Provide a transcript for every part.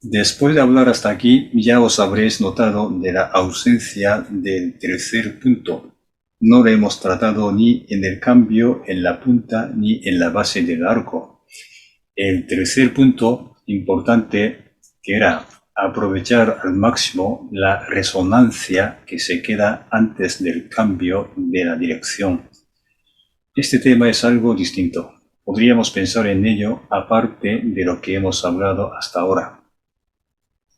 Después de hablar hasta aquí, ya os habréis notado de la ausencia del tercer punto. No lo hemos tratado ni en el cambio en la punta ni en la base del arco. El tercer punto importante, que era aprovechar al máximo la resonancia que se queda antes del cambio de la dirección. Este tema es algo distinto. Podríamos pensar en ello aparte de lo que hemos hablado hasta ahora.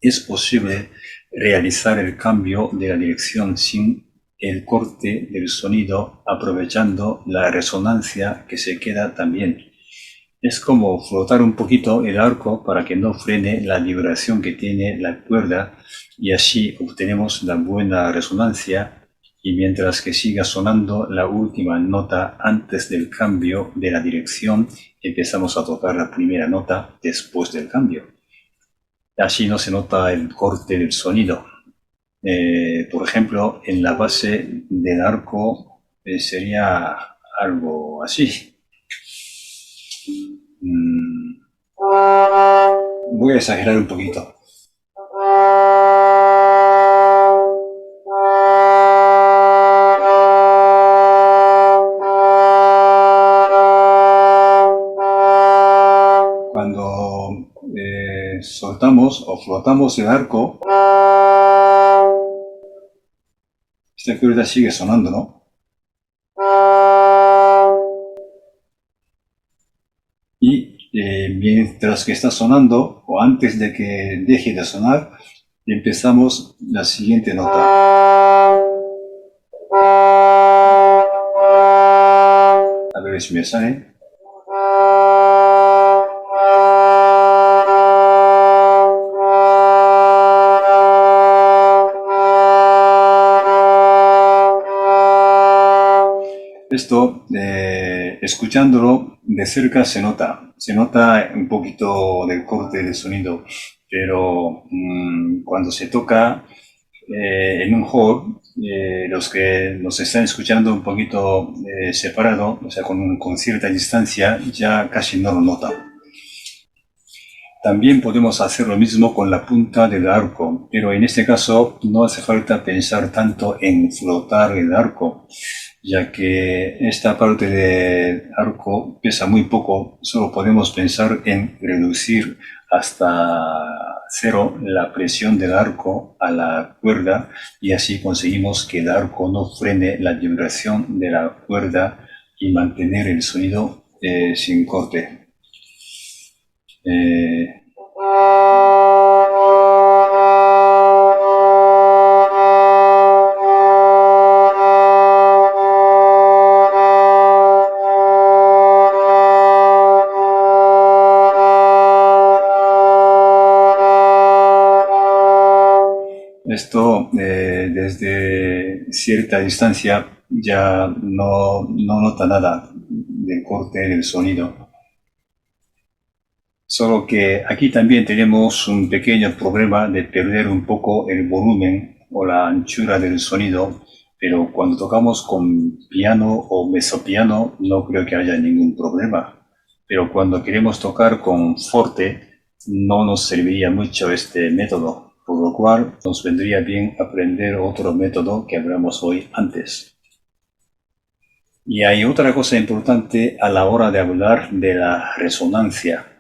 Es posible realizar el cambio de la dirección sin el corte del sonido, aprovechando la resonancia que se queda también. Es como flotar un poquito el arco para que no frene la vibración que tiene la cuerda, y así obtenemos la buena resonancia, y mientras que siga sonando la última nota antes del cambio de la dirección, empezamos a tocar la primera nota después del cambio. Así no se nota el corte del sonido. Por ejemplo, en la base del arco sería algo así. Voy a exagerar un poquito. Cuando soltamos o flotamos el arco, esta cuerda sigue sonando, ¿no? Y mientras que está sonando, o antes de que deje de sonar, empezamos la siguiente nota. A ver si me sale. Esto, escuchándolo de cerca se nota un poquito del corte del sonido, pero cuando se toca en un hall, los que nos están escuchando un poquito separado, o sea, con cierta distancia, ya casi no lo notan. También podemos hacer lo mismo con la punta del arco, pero en este caso no hace falta pensar tanto en flotar el arco, ya que esta parte del arco pesa muy poco. Solo podemos pensar en reducir hasta cero la presión del arco a la cuerda, y así conseguimos que el arco no frene la vibración de la cuerda y mantener el sonido sin corte. Esto desde cierta distancia ya no nota nada del corte del sonido. Solo que aquí también tenemos un pequeño problema de perder un poco el volumen o la anchura del sonido, pero cuando tocamos con piano o mezzopiano no creo que haya ningún problema. Pero cuando queremos tocar con forte no nos serviría mucho este método, por lo cual nos vendría bien aprender otro método que hablamos hoy antes. Y hay otra cosa importante a la hora de hablar de la resonancia.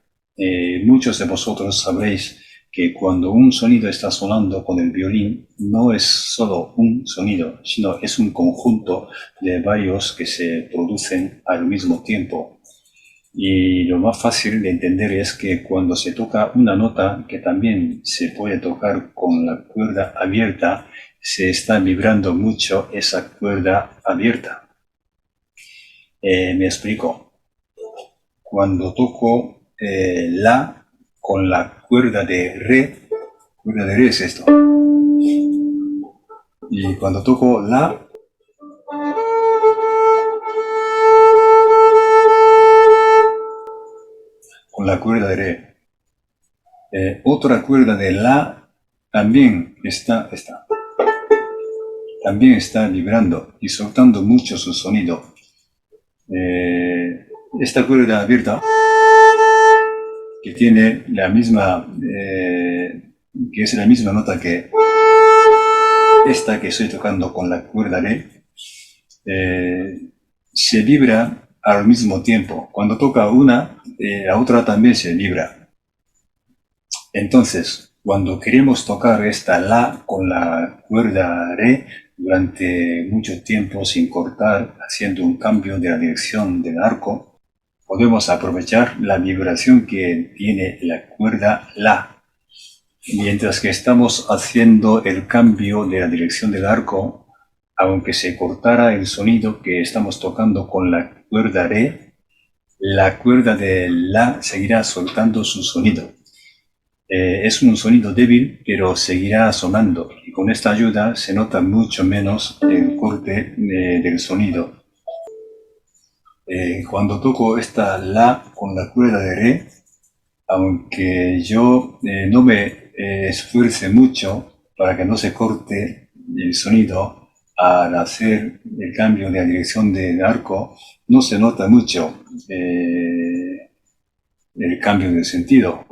Muchos de vosotros sabréis que cuando un sonido está sonando con el violín, no es solo un sonido, sino es un conjunto de varios que se producen al mismo tiempo. Y lo más fácil de entender es que cuando se toca una nota que también se puede tocar con la cuerda abierta, se está vibrando mucho esa cuerda abierta. Me explico. Cuando toco la con la cuerda de re es esto. Y cuando toco la con la cuerda de re, otra cuerda de la también está vibrando y soltando mucho su sonido. Esta cuerda abierta, que tiene la misma que es la misma nota que esta que estoy tocando con la cuerda re, se vibra al mismo tiempo. Cuando toca una, la otra también se vibra. Entonces, cuando queremos tocar esta la con la cuerda re durante mucho tiempo sin cortar, haciendo un cambio de la dirección del arco, podemos aprovechar la vibración que tiene la cuerda la. Mientras que estamos haciendo el cambio de la dirección del arco, aunque se cortara el sonido que estamos tocando con la cuerda re, la cuerda de la seguirá soltando su sonido. Es un sonido débil, pero seguirá sonando, y con esta ayuda se nota mucho menos el corte del sonido. Cuando toco esta la con la cuerda de re, aunque yo no me esfuerce mucho para que no se corte el sonido al hacer el cambio de la dirección del arco, no se nota mucho el cambio de sentido.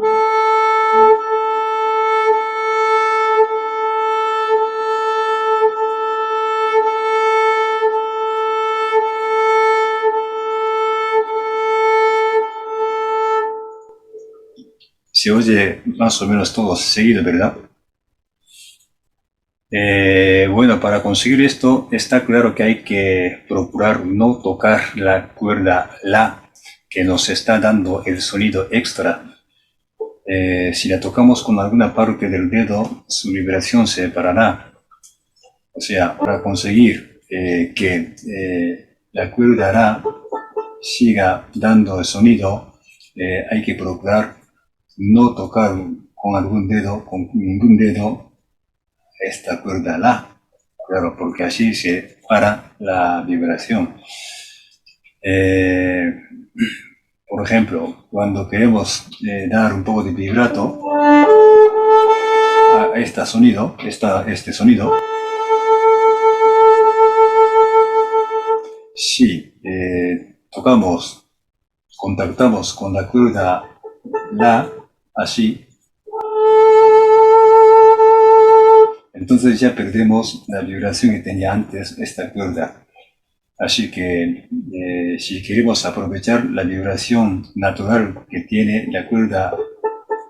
Se oye más o menos todo seguido, ¿verdad? Bueno, para conseguir esto está claro que hay que procurar no tocar la cuerda la que nos está dando el sonido extra. Si la tocamos con alguna parte del dedo, su vibración se parará. O sea, para conseguir que la cuerda la siga dando el sonido, hay que procurar no tocar con ningún dedo, esta cuerda la. Claro, porque así se para la vibración. Por ejemplo, cuando queremos dar un poco de vibrato a este sonido, si contactamos con la cuerda la, así, entonces ya perdemos la vibración que tenía antes esta cuerda. Así que si queremos aprovechar la vibración natural que tiene la cuerda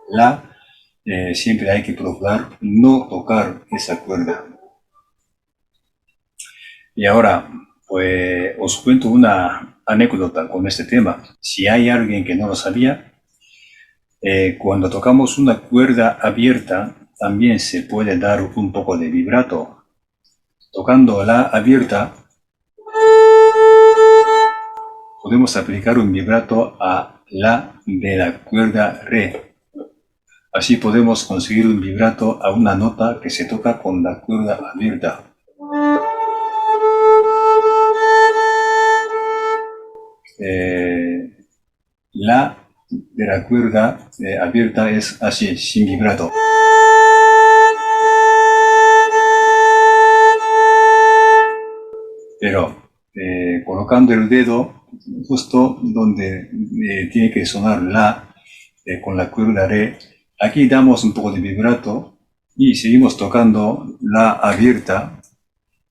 la, siempre hay que procurar no tocar esa cuerda. Y ahora, pues os cuento una anécdota con este tema. Si hay alguien que no lo sabía, cuando tocamos una cuerda abierta, también se puede dar un poco de vibrato. Tocando la abierta, podemos aplicar un vibrato a la de la cuerda re. Así podemos conseguir un vibrato a una nota que se toca con la cuerda abierta. La de la cuerda abierta es así, sin vibrato. Pero colocando el dedo justo donde tiene que sonar la con la cuerda re, aquí damos un poco de vibrato y seguimos tocando la abierta.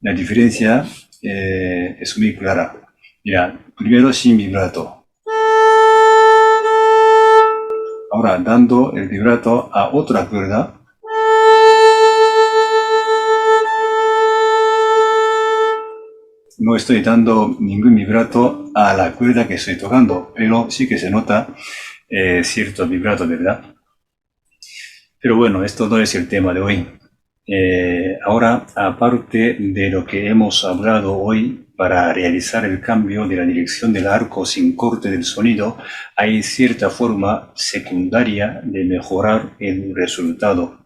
La diferencia es muy clara. Mira, primero sin vibrato. Ahora dando el vibrato a otra cuerda. No estoy dando ningún vibrato a la cuerda que estoy tocando, pero sí que se nota cierto vibrato, ¿verdad? Pero bueno, esto no es el tema de hoy. Ahora, aparte de lo que hemos hablado hoy, para realizar el cambio de la dirección del arco sin corte del sonido, hay cierta forma secundaria de mejorar el resultado.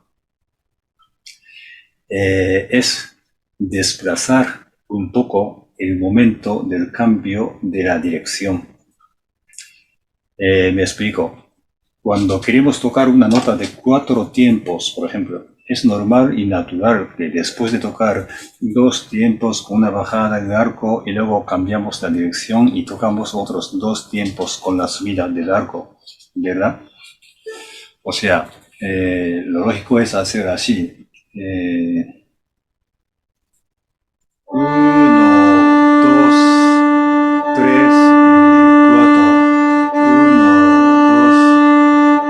Es desplazar un poco el momento del cambio de la dirección. Me explico. Cuando queremos tocar una nota de 4 tiempos, por ejemplo, es normal y natural que después de tocar 2 tiempos con una bajada del arco y luego cambiamos la dirección y tocamos otros 2 tiempos con la subida del arco, ¿verdad? O sea, lo lógico es hacer así. 1, 2, 3 y 4. 1, 2,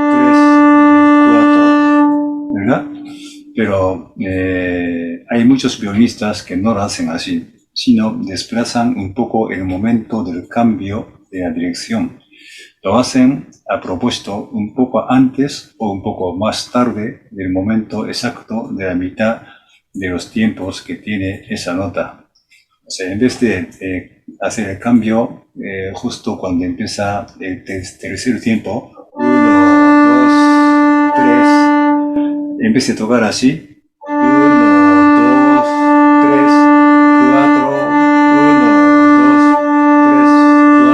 3 y 4. ¿Verdad? Pero hay muchos violinistas que no lo hacen así, sino desplazan un poco el momento del cambio de la dirección. Lo hacen a propósito un poco antes o un poco más tarde del momento exacto de la mitad de los tiempos que tiene esa nota. O sea, en vez de hacer el cambio justo cuando empieza el tercer tiempo, 1, 2, 3, en vez de tocar así, 1, 2, 3, 4, 1, 2, 3, 4,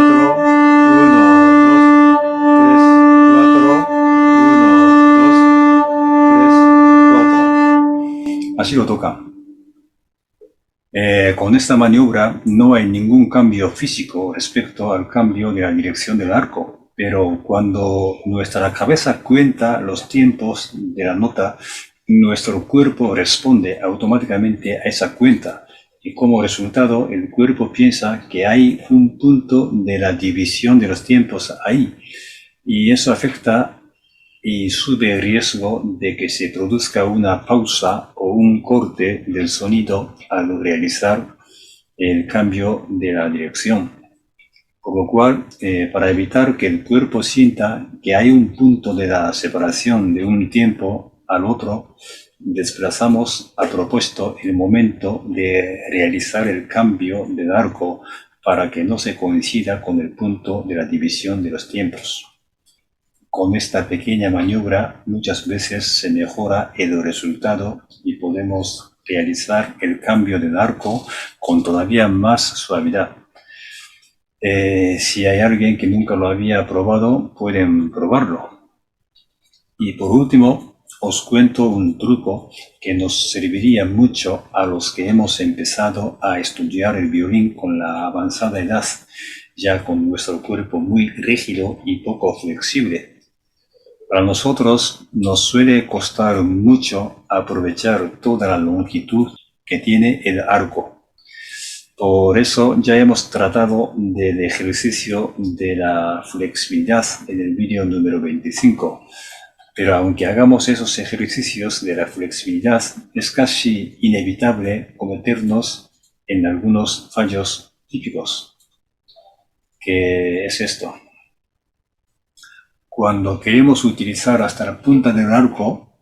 1, 2, 3, 4, 1, 2, 3, 4. Así lo toca. Con esta maniobra no hay ningún cambio físico respecto al cambio de la dirección del arco, pero cuando nuestra cabeza cuenta los tiempos de la nota, nuestro cuerpo responde automáticamente a esa cuenta y como resultado el cuerpo piensa que hay un punto de la división de los tiempos ahí y eso afecta y sube el riesgo de que se produzca una pausa o un corte del sonido al realizar el cambio de la dirección. Por lo cual, para evitar que el cuerpo sienta que hay un punto de la separación de un tiempo al otro, desplazamos a propósito el momento de realizar el cambio del arco para que no se coincida con el punto de la división de los tiempos. Con esta pequeña maniobra muchas veces se mejora el resultado y podemos realizar el cambio del arco con todavía más suavidad. Si hay alguien que nunca lo había probado, pueden probarlo. Y por último, os cuento un truco que nos serviría mucho a los que hemos empezado a estudiar el violín con la avanzada edad, ya con nuestro cuerpo muy rígido y poco flexible. Para nosotros nos suele costar mucho aprovechar toda la longitud que tiene el arco. Por eso ya hemos tratado del ejercicio de la flexibilidad en el vídeo número 25. Pero aunque hagamos esos ejercicios de la flexibilidad, es casi inevitable cometernos en algunos fallos típicos. ¿Qué es esto? Cuando queremos utilizar hasta la punta del arco,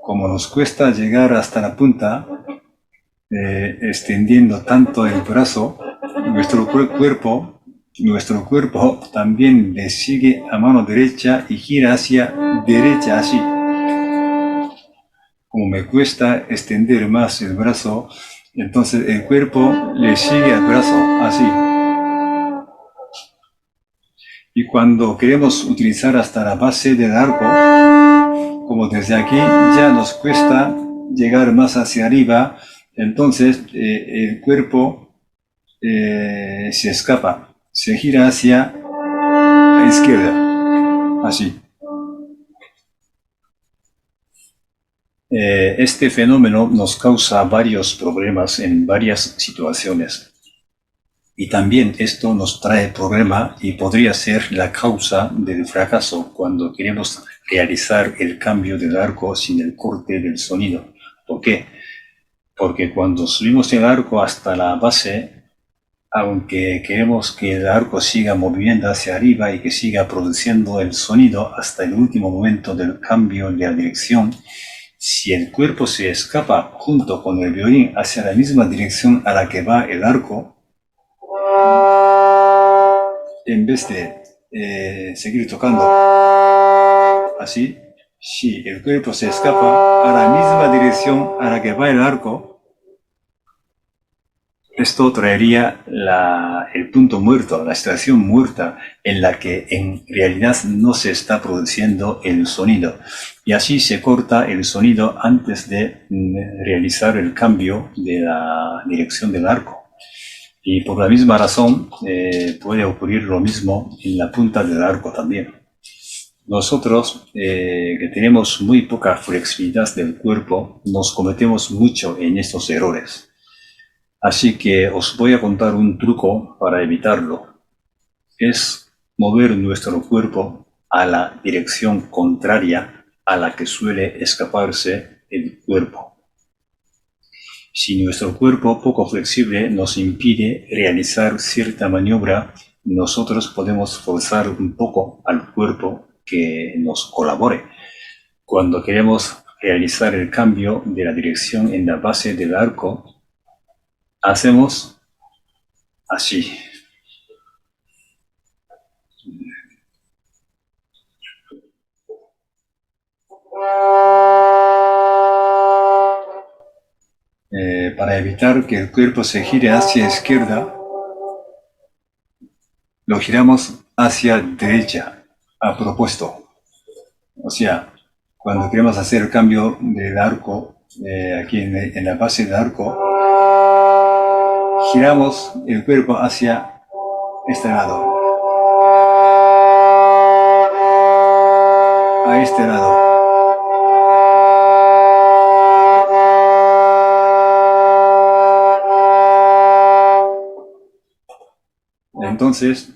como nos cuesta llegar hasta la punta, extendiendo tanto el brazo, nuestro cuerpo también le sigue a mano derecha y gira hacia derecha así. Como me cuesta extender más el brazo, entonces el cuerpo le sigue al brazo así. Y cuando queremos utilizar hasta la base del arco, como desde aquí ya nos cuesta llegar más hacia arriba, entonces el cuerpo se escapa, se gira hacia la izquierda, así. Este fenómeno nos causa varios problemas en varias situaciones. Y también esto nos trae problema y podría ser la causa del fracaso cuando queremos realizar el cambio del arco sin el corte del sonido. ¿Por qué? Porque cuando subimos el arco hasta la base, aunque queremos que el arco siga moviendo hacia arriba y que siga produciendo el sonido hasta el último momento del cambio de la dirección, si el cuerpo se escapa junto con el violín hacia la misma dirección a la que va el arco, en vez de seguir tocando así, si el cuerpo se escapa a la misma dirección a la que va el arco, esto traería el punto muerto, la estación muerta en la que en realidad no se está produciendo el sonido. Y así se corta el sonido antes de realizar el cambio de la dirección del arco. Y por la misma razón puede ocurrir lo mismo en la punta del arco también. Nosotros, que tenemos muy poca flexibilidad del cuerpo, nos cometemos mucho en estos errores. Así que os voy a contar un truco para evitarlo. Es mover nuestro cuerpo a la dirección contraria a la que suele escaparse el cuerpo. Si nuestro cuerpo poco flexible nos impide realizar cierta maniobra, nosotros podemos forzar un poco al cuerpo que nos colabore. Cuando queremos realizar el cambio de la dirección en la base del arco, hacemos así. Para evitar que el cuerpo se gire hacia la izquierda, lo giramos hacia derecha, a propósito. O sea, cuando queremos hacer el cambio del arco, aquí en la base del arco, giramos el cuerpo hacia este lado, a este lado. Entonces,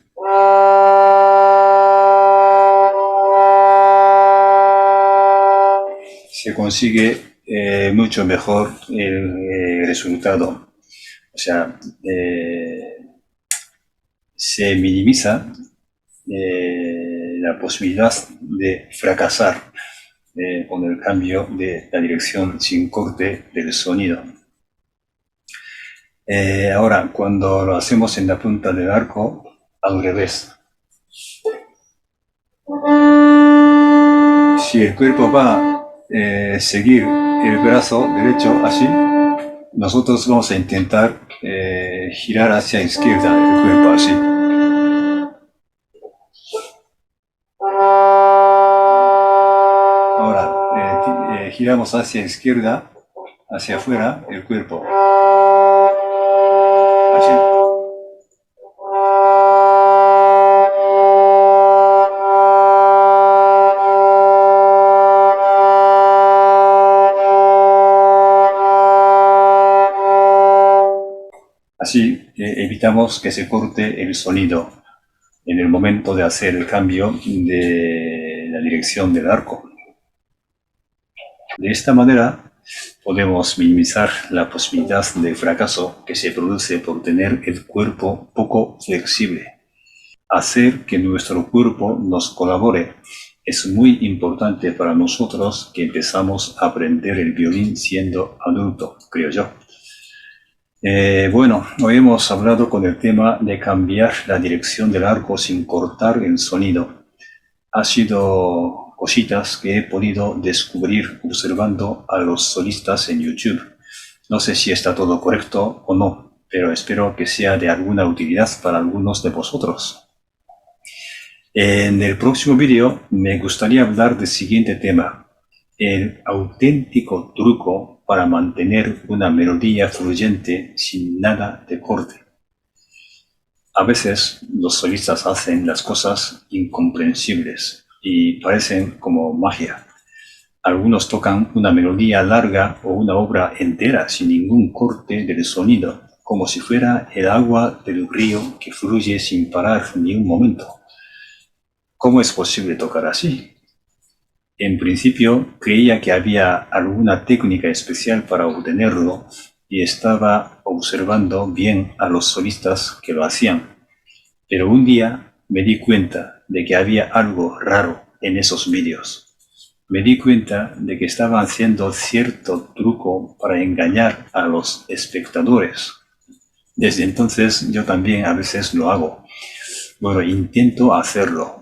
se consigue mucho mejor el resultado. O sea, se minimiza la posibilidad de fracasar con el cambio de la dirección sin corte del sonido. Ahora, cuando lo hacemos en la punta del arco, al revés. Si el cuerpo va a seguir el brazo derecho así, nosotros vamos a intentar girar hacia la izquierda el cuerpo así. Ahora, giramos hacia la izquierda, hacia afuera, el cuerpo. Así. Así evitamos que se corte el sonido en el momento de hacer el cambio de la dirección del arco. De esta manera podemos minimizar la posibilidad de fracaso que se produce por tener el cuerpo poco flexible. Hacer que nuestro cuerpo nos colabore es muy importante para nosotros que empezamos a aprender el violín siendo adulto, creo yo. Bueno, hoy hemos hablado con el tema de cambiar la dirección del arco sin cortar el sonido. Ha sido cositas que he podido descubrir observando a los solistas en YouTube. No sé si está todo correcto o no, pero espero que sea de alguna utilidad para algunos de vosotros. En el próximo vídeo me gustaría hablar del siguiente tema: el auténtico truco para mantener una melodía fluyente sin nada de corte. A veces los solistas hacen las cosas incomprensibles y parecen como magia. Algunos tocan una melodía larga o una obra entera sin ningún corte del sonido, como si fuera el agua del río que fluye sin parar ni un momento. ¿Cómo es posible tocar así? En principio creía que había alguna técnica especial para obtenerlo y estaba observando bien a los solistas que lo hacían. Pero un día me di cuenta de que había algo raro en esos vídeos. Me di cuenta de que estaban haciendo cierto truco para engañar a los espectadores. Desde entonces yo también a veces lo hago. Bueno, intento hacerlo.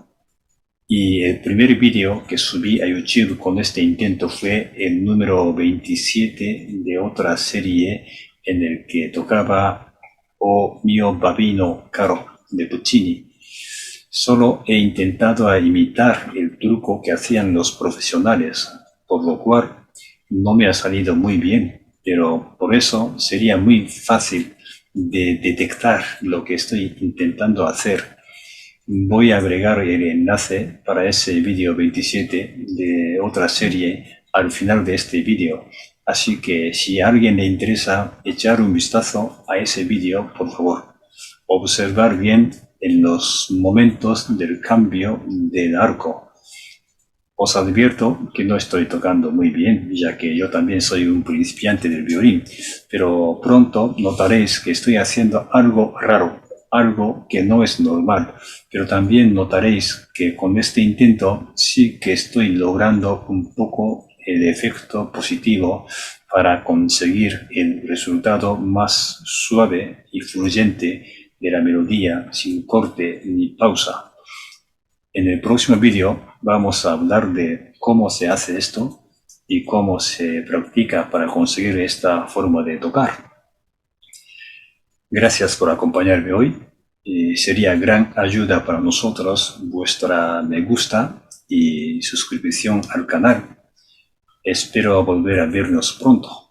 Y el primer vídeo que subí a YouTube con este intento fue el número 27 de otra serie en el que tocaba O mio bambino caro de Puccini. Solo he intentado imitar el truco que hacían los profesionales, por lo cual no me ha salido muy bien, pero por eso sería muy fácil de detectar lo que estoy intentando hacer. Voy a agregar el enlace para ese vídeo 27 de otra serie al final de este vídeo. Así que si a alguien le interesa echar un vistazo a ese vídeo, por favor, observar bien en los momentos del cambio del arco. Os advierto que no estoy tocando muy bien, ya que yo también soy un principiante del violín, pero pronto notaréis que estoy haciendo algo raro, algo que no es normal, pero también notaréis que con este intento sí que estoy logrando un poco el efecto positivo para conseguir el resultado más suave y fluyente de la melodía sin corte ni pausa. En el próximo vídeo vamos a hablar de cómo se hace esto y cómo se practica para conseguir esta forma de tocar. Gracias por acompañarme hoy y sería gran ayuda para nosotros vuestra me gusta y suscripción al canal. Espero volver a vernos pronto.